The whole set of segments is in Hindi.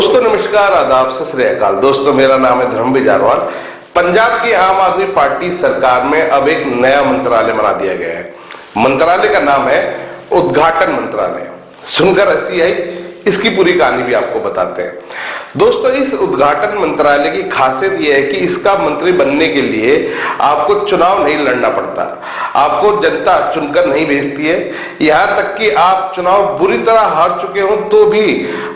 दोस्तों नमस्कार, आदाब, सत श्री अकाल। दोस्तों मेरा नाम है धर्मवीर जारवाल। पंजाब की आम आदमी पार्टी सरकार में अब एक नया मंत्रालय बना दिया गया है। मंत्रालय का नाम है उद्घाटन मंत्रालय। सुनकर हंसी आई, इसकी पूरी कहानी भी आपको बताते हैं। दोस्तों इस उद्घाटन मंत्रालय की खासियत यह है कि इसका मंत्री बनने के लिए आपको चुनाव नहीं लड़ना पड़ता, आपको जनता चुनकर नहीं भेजती है। यहां तक कि आप चुनाव बुरी तरह हार चुके हो तो भी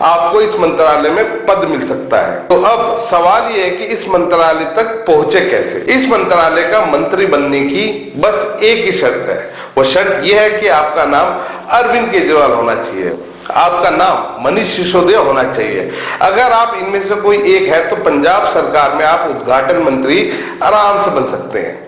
आपको इस मंत्रालय में पद मिल सकता है। तो अब सवाल यह है कि इस मंत्रालय तक पहुंचे कैसे। इस मंत्रालय का मंत्री बनने की बस एक ही शर्त है। वो शर्त यह है कि आपका नाम अरविंद केजरीवाल होना चाहिए, आपका नाम मनीष सिसोदिया होना चाहिए। अगर आप इनमें से कोई एक है तो पंजाब सरकार में आप उद्घाटन मंत्री आराम से बन सकते हैं।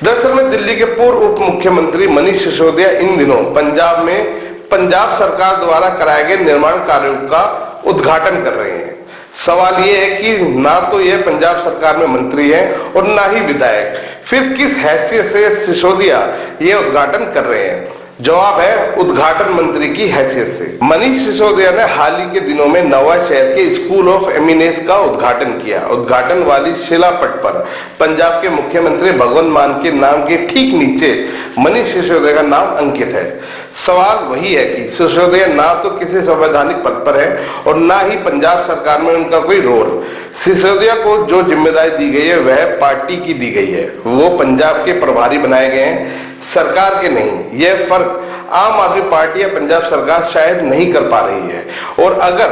दरअसल में दिल्ली के पूर्व उप मुख्यमंत्री मनीष सिसोदिया इन दिनों पंजाब में पंजाब सरकार द्वारा कराए गए निर्माण कार्यों का उद्घाटन कर रहे हैं। सवाल यह है कि ना तो यह पंजाब सरकार में मंत्री है और ना ही विधायक, फिर किस हैसियत से सिसोदिया यह उद्घाटन कर रहे हैं। जवाब है उद्घाटन मंत्री की हैसियत से। मनीष सिसोदिया ने हाल ही के दिनों में नवा शहर के स्कूल ऑफ एमिनेंस का उद्घाटन किया। उद्घाटन वाली शिलापट पर पंजाब के मुख्यमंत्री भगवंत मान के नाम के ठीक नीचे मनीष सिसोदिया का नाम अंकित है। सवाल वही है कि सिसोदिया ना तो किसी संवैधानिक पद पर है और ना ही पंजाब सरकार में उनका कोई रोल। सिसोदिया को जो जिम्मेदारी दी गई है वह पार्टी की दी गई है। वो पंजाब के प्रभारी बनाए गए हैं, सरकार के नहीं। यह फर्क आम आदमी पार्टी या पंजाब सरकार शायद नहीं कर पा रही है, और अगर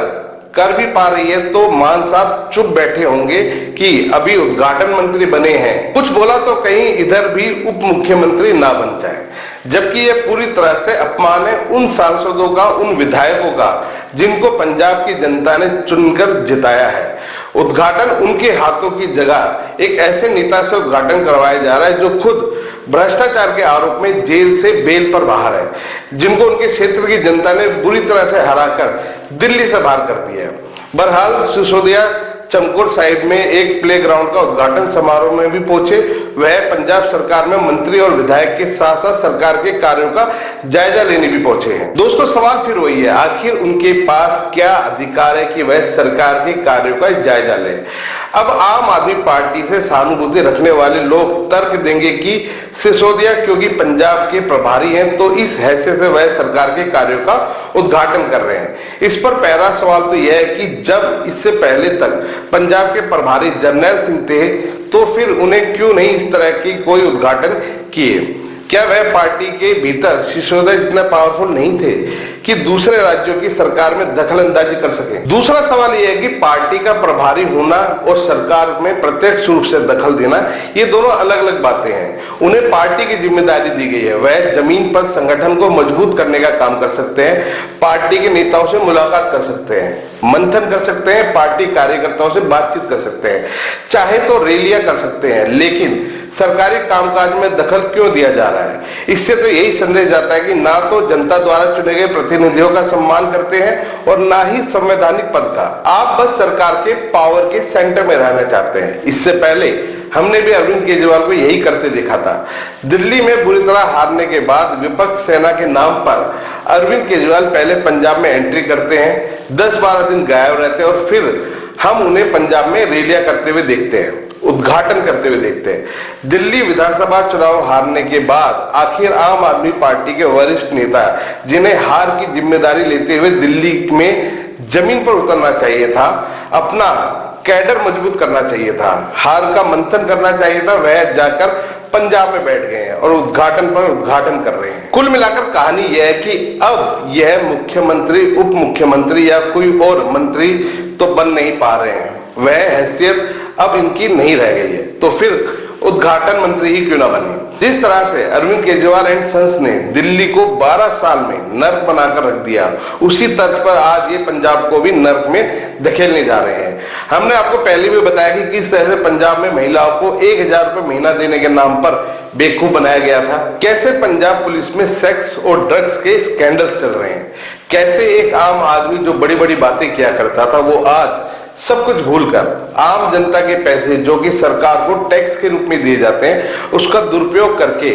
कर भी पा रही है तो मान साहब चुप बैठे होंगे कि अभी उद्घाटन मंत्री बने हैं, कुछ बोला तो कहीं इधर भी उप मुख्यमंत्री ना बन जाए। जबकि यह पूरी तरह से अपमान है उन सांसदों का, उन विधायकों का जिनको पंजाब की जनता ने चुनकर जिताया है। उद्घाटन उनके हाथों की जगह एक ऐसे नेता से उद्घाटन करवाया जा रहा है जो खुद भ्रष्टाचार के आरोप में जेल से बेल पर बाहर है, जिनको उनके क्षेत्र की जनता ने बुरी तरह से हराकर दिल्ली से बाहर कर दिया है। बहरहाल सिसोदिया चमकौर साहिब में एक प्लेग्राउंड का उद्घाटन समारोह में भी पहुंचे। वह पंजाब सरकार में मंत्री और विधायक के साथ साथ सरकार के कार्यों का जायजा लेने भी पहुंचे हैं। दोस्तों सवाल फिर वही है, आखिर उनके पास क्या अधिकार है कि वह सरकार के कार्यों का जायजा लें। अब आम आदमी पार्टी से सहानुभूति रखने वाले लोग तर्क देंगे कि सिसोदिया क्योंकि पंजाब के प्रभारी हैं तो इस हैसियत से वह सरकार के कार्यों का उद्घाटन कर रहे हैं। इस पर पहला सवाल तो यह है कि जब इससे पहले तक पंजाब के प्रभारी जर्नैल सिंह थे तो फिर उन्हें क्यों नहीं इस तरह की कोई उद्घाटन किए। क्या वह पार्टी के भीतर सिसोदिया जितना पावरफुल नहीं थे कि दूसरे राज्यों की सरकार में दखल अंदाजी कर सके। दूसरा सवाल यह है कि पार्टी का प्रभारी होना और सरकार में प्रत्यक्ष रूप से दखल देना, ये दोनों अलग अलग बातें हैं। उन्हें पार्टी की जिम्मेदारी दी गई है, वह जमीन पर संगठन को मजबूत करने का काम कर सकते हैं, पार्टी के नेताओं से मुलाकात कर सकते हैं, मंथन कर सकते हैं, पार्टी कार्यकर्ताओं से बातचीत कर सकते हैं, चाहे तो रैलियां कर सकते हैं। लेकिन सरकारी कामकाज में दखल क्यों दिया जा रहा है? इससे तो यही संदेश जाता है कि ना तो जनता द्वारा चुने गए प्रतिनिधियों का सम्मान करते हैं और ना ही संवैधानिक पद का। आप बस सरकार के पावर के सेंटर में रहना चाहते हैं। इससे पहले हमने भी अरविंद केजरीवाल को यही करते देखा था। दिल्ली में बुरी तरह हारने के बाद विपक्ष सेना के नाम पर अरविंद केजरीवाल पहले पंजाब में एंट्री करते हैं, 10-12 दिन गायब रहते हैं और फिर हम उन्हें पंजाब में रैलियां करते हुए देखते हैं, उद्घाटन करते हुए देखते हैं। दिल्ली विधानसभा चुनाव हारने के बाद आखिर आम आदमी पार्टी के वरिष्ठ नेता जिन्हें हार की जिम्मेदारी लेते हुए दिल्ली में जमीन पर उतरना चाहिए था, अपना कैडर मजबूत करना चाहिए था, हार का मंथन करना चाहिए था, वह जाकर पंजाब में बैठ गए हैं और उद्घाटन पर उद्घाटन कर रहे हैं। कुल मिलाकर कहानी यह है कि अब यह मुख्यमंत्री, उप मुख्यमंत्री या कोई और मंत्री तो बन नहीं पा रहे हैं, वह हैसियत अब इनकी नहीं रह गई है, तो फिर उद्घाटन मंत्री ही क्यों ना बने। जिस तरह से अरविंद केजरीवाल एंड सन्स ने दिल्ली को 12 साल में नर्क बनाकर रख दिया, उसी तर्ज पर आज ये पंजाब को भी नर्क में धकेलने जा रहे हैं। हमने आपको पहले भी बताया कि किस तरह से पंजाब में महिलाओं को 1000 रुपए महीना देने के नाम पर बेवकूफ बनाया गया था, कैसे पंजाब पुलिस में सेक्स और ड्रग्स के स्कैंडल्स चल रहे हैं, कैसे एक आम आदमी जो बड़ी बड़ी बातें किया करता था वो आज सब कुछ भूलकर आम जनता के पैसे जो कि सरकार को टैक्स के रूप में दिए जाते हैं उसका दुरुपयोग करके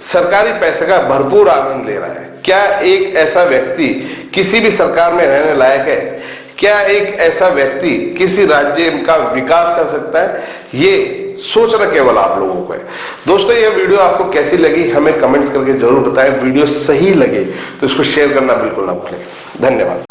सरकारी पैसे का भरपूर आनंद ले रहा है। क्या एक ऐसा व्यक्ति किसी भी सरकार में रहने लायक है? क्या एक ऐसा व्यक्ति किसी राज्य का विकास कर सकता है, ये सोचना केवल आप लोगों को है। दोस्तों, यह वीडियो आपको कैसी लगी हमें कमेंट्स करके जरूर बताएं। वीडियो सही लगे तो इसको शेयर करना बिल्कुल ना भूलें। धन्यवाद।